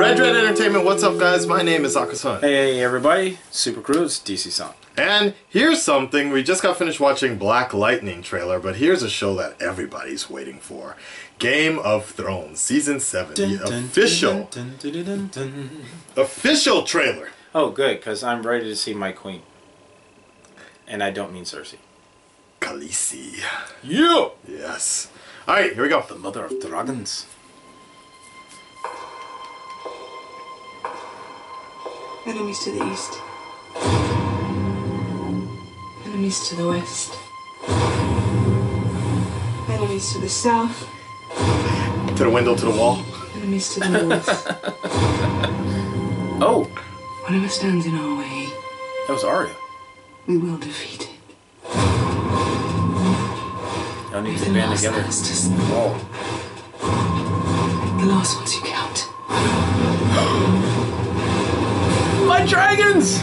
Red Entertainment, what's up guys? My name is Akasan. Hey everybody, Super Crew, it's DC-san. And here's something, we just got finished watching Black Lightning trailer, but here's a show that everybody's waiting for. Game of Thrones, Season 7, the official trailer. Oh good, because I'm ready to see my queen. And I don't mean Cersei. Khaleesi. Yeah! Yes. Alright, here we go. The mother of dragons. Enemies to the east. Enemies to the west. Enemies to the south. To the window, to the wall. Enemies to the north. Oh! Whatever stands in our way, That was Arya. we will defeat it. Y'all need If to the band last together. last us, Oh. the last ones you count. My dragons!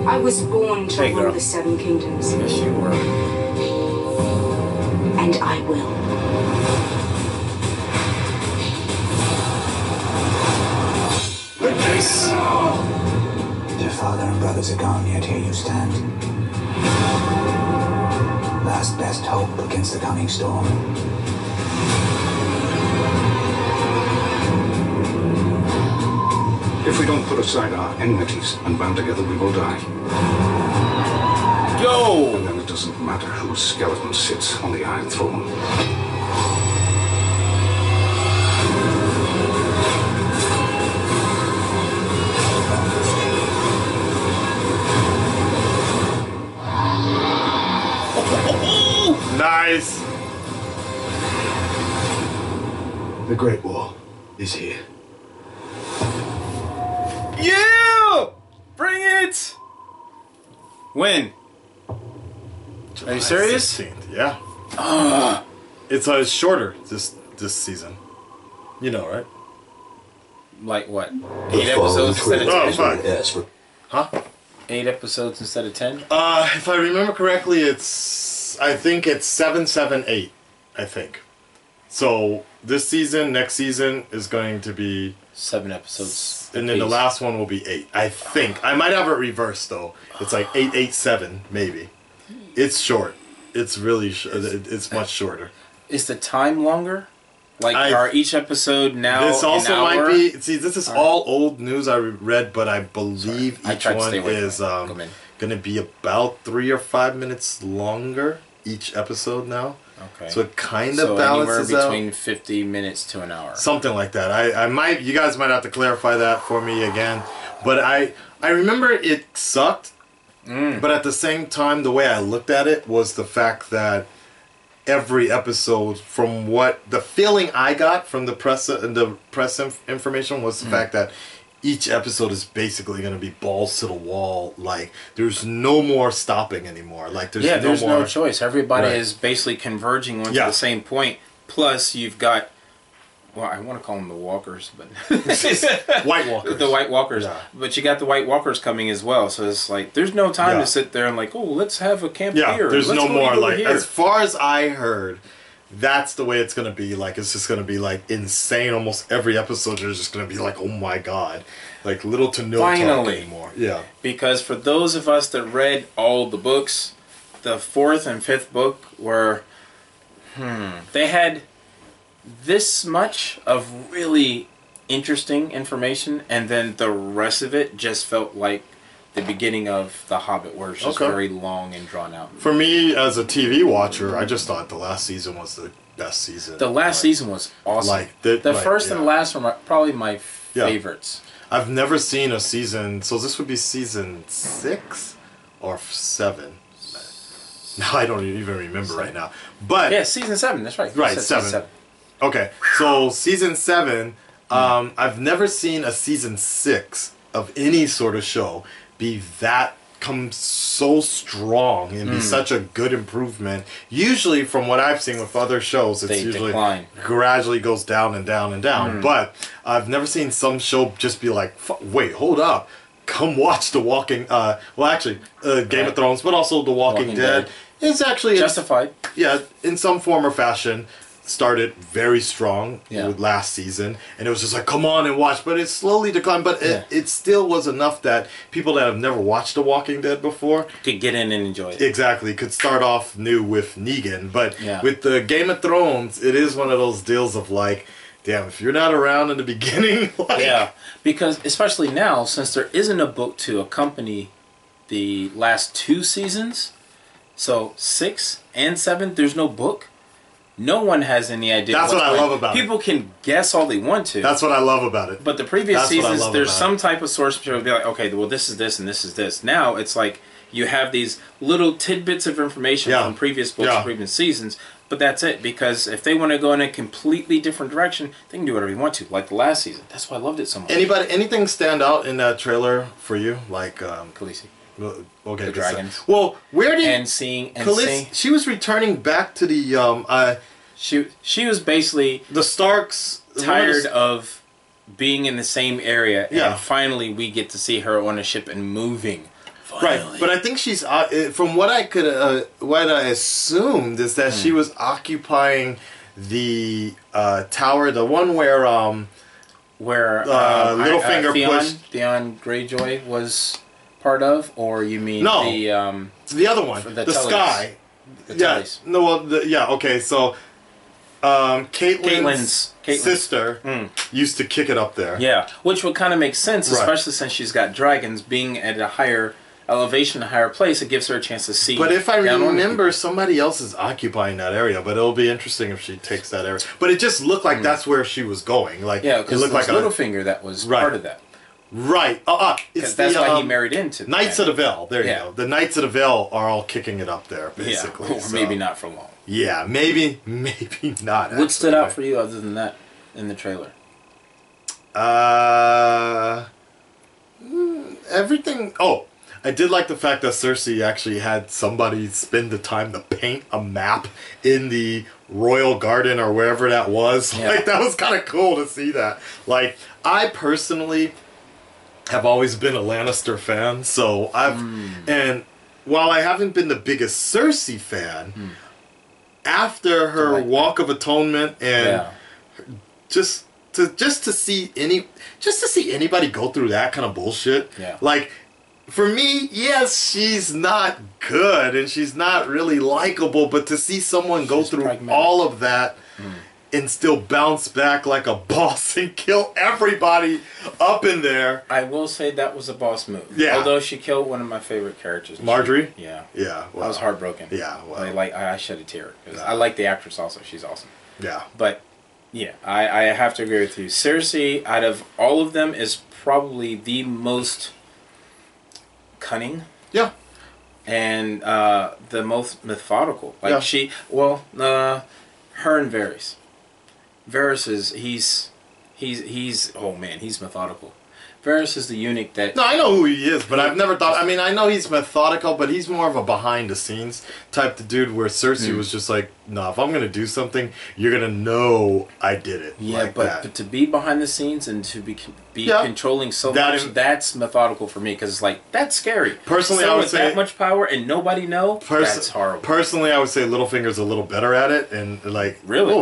I was born to Hey, rule girl. the Seven Kingdoms, Yes, you were. and I will. Nice. Their father and brothers are gone, yet here you stand. Last best hope against the coming storm. If we don't put aside our enmities and band together, we will die. Yo! And then it doesn't matter whose skeleton sits on the Iron Throne. Nice. The Great War is here. Yeah! Bring it! When? Are you serious? 16th, yeah. It's shorter this season. You know, right? Like what? 8 episodes instead of 10? Oh, fine. Huh? 8 episodes instead of 10? If I remember correctly, I think it's 7, 7, 8. I think. So this season, next season is going to be 7 episodes. and then the last one will be 8. I think. I might have it reversed though. It's like 8, 8, 7 maybe. It's short. It's really it's much shorter. Is the time longer? Like, are each episode now This also an hour? might be. See, this is all old news I read, but I believe each one is going to be about 3 or 5 minutes longer each episode now. Okay. So it kind of balances anywhere out. between 50 minutes to an hour. Something like that. I might. You guys might have to clarify that for me again. But I remember it sucked. But at the same time, the way I looked at it was the fact that every episode, from what the feeling I got from the press information was the fact that each episode is basically going to be balls to the wall. Like there's no more stopping anymore. Like there's no choice. Everybody is basically converging onto the same point. Plus, you've got, well, I want to call them the Walkers, but White Walkers. The White Walkers. Yeah. But you got the White Walkers coming as well. So it's like there's no time to sit there and like, oh, let's have a camp here. Yeah, there's no more. Like here. as far as I heard, that's the way it's gonna be. Like it's just gonna be like insane. Almost every episode there's just gonna be like, oh my god, like little to no talk anymore. Yeah. Because for those of us that read all the books, the 4th and 5th book were, they had this much of really interesting information, and then the rest of it just felt like the beginning of The Hobbit, where it's just very long and drawn out. For me, as a TV watcher, I just thought the last season was the best season. The last season was awesome. Like the first and last were probably my favorites. I've never seen a season, so this would be season 6 or 7. No, I don't even remember right now. But yeah, season 7. That's right. Right, 7. Okay, so season 7, I've never seen a season 6 of any sort of show be that come so strong and be such a good improvement. Usually, from what I've seen with other shows, it's usually gradually goes down and down and down. But I've never seen some show just be like, wait, hold up. Come watch The Walking, Game of Thrones, but also The Walking Dead. It's actually justified. Yeah, in some form or fashion. started very strong with last season, and it was just like, come on and watch. But it slowly declined. But it still was enough that people that have never watched The Walking Dead before could get in and enjoy it. Exactly, could start off new with Negan. But with the Game of Thrones, it is one of those deals of like, damn, if you're not around in the beginning, like, because especially now, since there isn't a book to accompany the last 2 seasons, so 6 and 7, there's no book. No one has any idea. That's what I love about it. People can guess all they want to. That's what I love about it. But the previous seasons, there's some type of source material to be like, okay, well, this is this and this is this. Now it's like you have these little tidbits of information from previous books and previous seasons, but that's it. Because if they want to go in a completely different direction, they can do whatever you want to, like the last season. That's why I loved it so much. Anything stand out in that trailer for you? Like, Khaleesi. Okay, the dragons. Well, where did and seeing Khaleesi? She was returning back to the she was basically the Starks tired of being in the same area, and finally we get to see her on a ship and moving. Finally. Right, but I think she's from what I could what I assumed is that she was occupying the tower, the one where Littlefinger pushed Theon Greyjoy was part of, or you mean the other one, the Sky. Okay, so Caitlyn's sister used to kick it up there. Yeah, which would kind of make sense, especially since she's got dragons. Being at a higher elevation, a higher place, it gives her a chance to see. But if I remember, somebody else is occupying that area. But it'll be interesting if she takes that area. But it just looked like that's where she was going. Like, because it looked like Littlefinger that was part of that. Right. It's that's why he married into Knights of the Vale. There you go. The Knights of the Vale are all kicking it up there, basically. Yeah, or maybe not for long. Yeah, maybe not. What stood out for you other than that in the trailer? Everything. Oh, I did like the fact that Cersei actually had somebody spend the time to paint a map in the royal garden or wherever that was. Yeah. Like, that was kind of cool to see that. Like, I personally have always been a Lannister fan, so and while I haven't been the biggest Cersei fan, after her Walk of Atonement and just to see anybody go through that kind of bullshit, like, for me, yes, she's not good and she's not really likable, but to see someone go through all of that and still bounce back like a boss and kill everybody up in there. I will say that was a boss move. Yeah. Although she killed one of my favorite characters. Marjorie? Yeah. Yeah. Wow. I was heartbroken. Yeah. Wow. I shed a tear. I like the actress also. She's awesome. Yeah. But, yeah, I have to agree with you. Cersei, out of all of them, is probably the most cunning. Yeah. And the most methodical. Like her and Varys. Varys is he's oh man, he's methodical. Varys is the eunuch that... No, I know who he is, but I've never thought... I mean, I know he's methodical, but he's more of a behind-the-scenes type of dude, where Cersei was just like, nah, if I'm going to do something, you're going to know I did it. Yeah, like but to be behind the scenes and to be controlling so much, that's methodical for me, because it's like, that's scary. Personally, I would say... that much power and nobody know, that's horrible. Personally, I would say Littlefinger's a little better at it, and like... Really?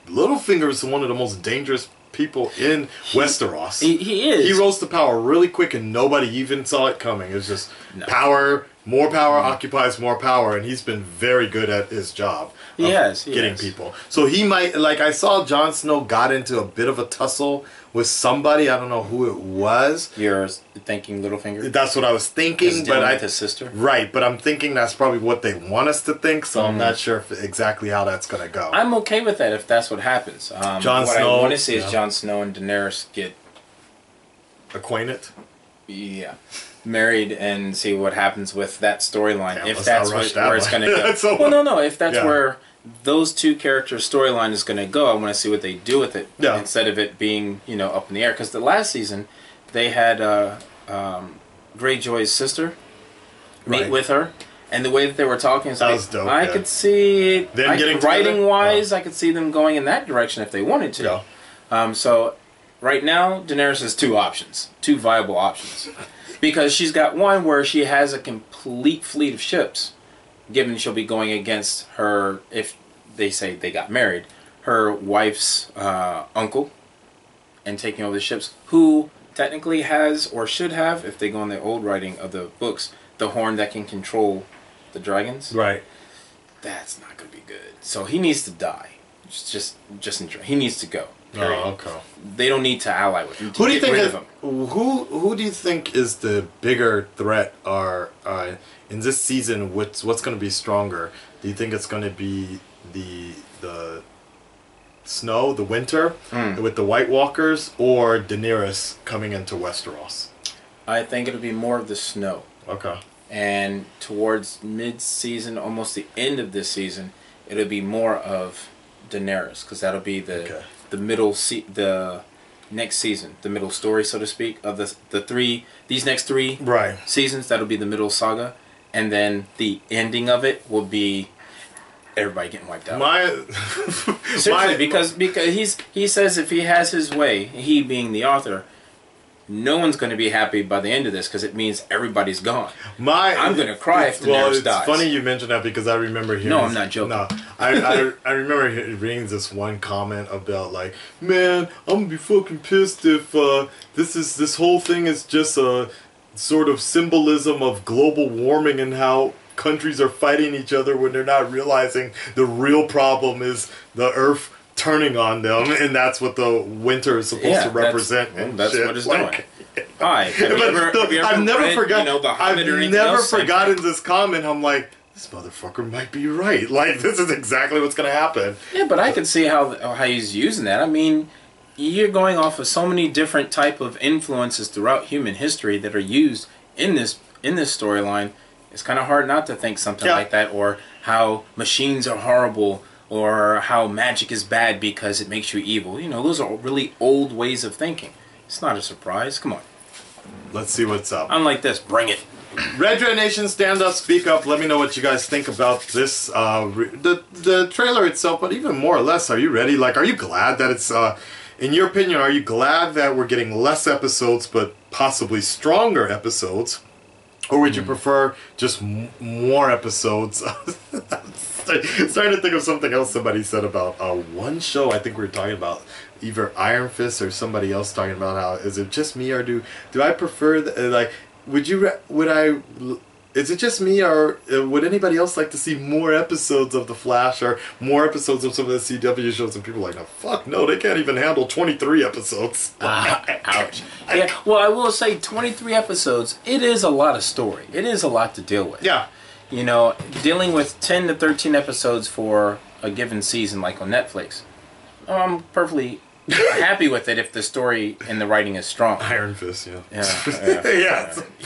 Littlefinger is one of the most dangerous people in Westeros. He is. He rose to power really quick and nobody even saw it coming. It's just power, more power occupies more power, and he's been very good at his job. He has people. So he might, like, I saw Jon Snow got into a bit of a tussle with somebody. I don't know who it was. You're thinking Littlefinger? That's what I was thinking. But with his sister? Right, but I'm thinking that's probably what they want us to think, so I'm not sure exactly how that's going to go. I'm okay with that if that's what happens. Jon Snow, what I want to see is Jon Snow and Daenerys get... acquainted? Yeah. Married and see what happens with that storyline. If that's where it's going to go. Well, no. If that's where those two characters' storyline is going to go, I want to see what they do with it. Yeah. Instead of it being, up in the air. Because the last season, they had Greyjoy's sister meet with her. And the way that they were talking is like, dope, I could see, writing-wise, I could see them going in that direction if they wanted to. Yeah. So, right now, Daenerys has two viable options. Because she's got one where she has a complete fleet of ships, given she'll be going against her, if they say they got married, her wife's uncle and taking over the ships, who technically has or should have, if they go on the old writing of the books, the horn that can control the dragons. Right. That's not going to be good. So he needs to die. He needs to go. Period. Oh, okay. They don't need to ally with him. Who do you think rid is, of him. who do you think is the bigger threat in this season? What's going to be stronger? Do you think it's going to be the snow, the winter, with the White Walkers, or Daenerys coming into Westeros? I think it'll be more of the snow. Okay. And towards mid-season, almost the end of this season, it'll be more of Daenerys, because that'll be the the next season, the middle story, so to speak, of these next three seasons. That'll be the middle saga, and then the ending of it will be everybody getting wiped out. Seriously, because he says if he has his way, he being the author, no one's going to be happy by the end of this, because it means everybody's gone. I'm going to cry if Daenerys dies. It's funny you mentioned that, because I remember hearing... No, I'm not joking. No, I remember reading this one comment about, like, man, I'm going to be fucking pissed if this whole thing is just a sort of symbolism of global warming and how countries are fighting each other when they're not realizing the real problem is the Earth turning on them, and that's what the winter is supposed to represent. That's what it's doing. Hi, I've never forgotten. Forgotten this comment. I'm like, this motherfucker might be right. Like, this is exactly what's going to happen. Yeah, but I can see how he's using that. I mean, you're going off of so many different type of influences throughout human history that are used in this storyline. It's kind of hard not to think something like that, or how machines are horrible, or how magic is bad because it makes you evil. You know, those are really old ways of thinking. It's not a surprise. Come on. Let's see what's up. Unlike this, bring it. Red Red Nation, stand up, speak up. Let me know what you guys think about this, the trailer itself, but even more or less, are you ready? Like, are you glad that it's, in your opinion, are you glad that we're getting less episodes, but possibly stronger episodes? Or would you prefer just more episodes? Starting to think of something else somebody said about one show. I think we were talking about either Iron Fist or somebody else talking about how, is it just me, or do I prefer like, is it just me, or would anybody else like to see more episodes of The Flash or more episodes of some of the CW shows? And people are like, no, fuck no, they can't even handle 23 episodes. Ouch. Yeah, well, I will say 23 episodes, it is a lot of story. It is a lot to deal with. Yeah. You know, dealing with 10 to 13 episodes for a given season, like on Netflix, I'm perfectly happy with it if the story and the writing is strong. Iron Fist, yeah.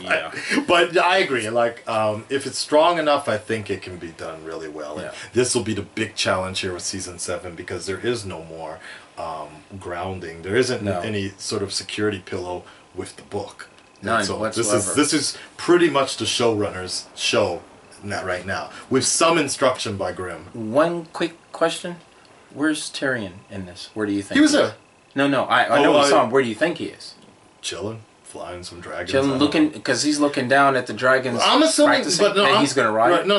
Yeah. But I agree. Like, if it's strong enough, I think it can be done really well. Yeah. And this will be the big challenge here with season 7, because there is no more grounding. There isn't any sort of security pillow with the book. None so whatsoever. This is pretty much the showrunner's show right now, with some instruction by Grimm. One quick question. Where's Tyrion in this? Where do you think he was there? No, I know we saw him. Where do you think he is? Chilling, flying some dragons. Chilling, looking, because he's looking down at the dragons. I'm assuming, but no, he's gonna ride. No,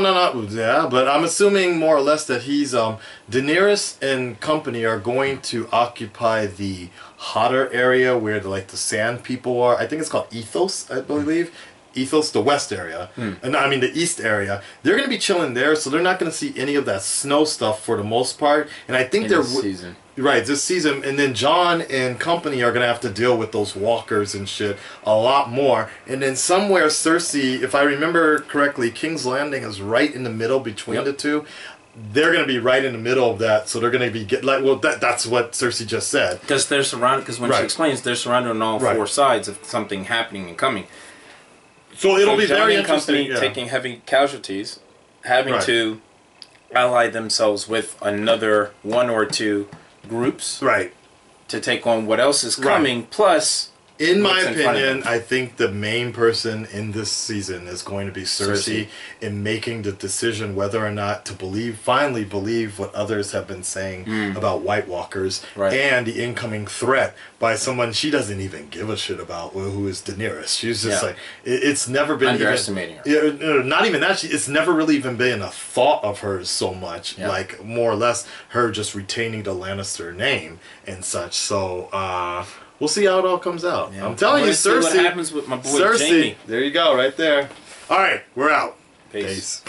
yeah, but I'm assuming more or less that he's Daenerys and company are going to occupy the hotter area where the sand people are. I think it's called Ethos, I believe. Ethos, the west area, and I mean the east area. They're going to be chilling there, so they're not going to see any of that snow stuff for the most part. And I think this season. Right, this season. And then Jon and company are going to have to deal with those walkers and shit a lot more. And then somewhere Cersei, if I remember correctly, King's Landing is right in the middle between the two. They're going to be right in the middle of that, so they're going to be that's what Cersei just said. Because they're surrounded. Because when she explains, they're surrounded on all four sides of something happening and coming. So it'll be very interesting. Company taking heavy casualties, having to ally themselves with another one or two groups, right, to take on what else is coming. Plus, In my what's in front of opinion, them. I think the main person in this season is going to be Cersei in making the decision whether or not to finally believe what others have been saying about White Walkers Right. and the incoming threat by someone she doesn't even give a shit about, who is Daenerys. She's just Yeah. like, it's never been Underestimating her. Yeah, not even that. It's never really even been a thought of hers so much. Yeah. Like, more or less, her just retaining the Lannister name and such. So, we'll see how it all comes out. Yeah. I'm telling I you, wanna see Cersei. what happens with my boy Cersei. Jaime. There you go, right there. All right, we're out. Peace.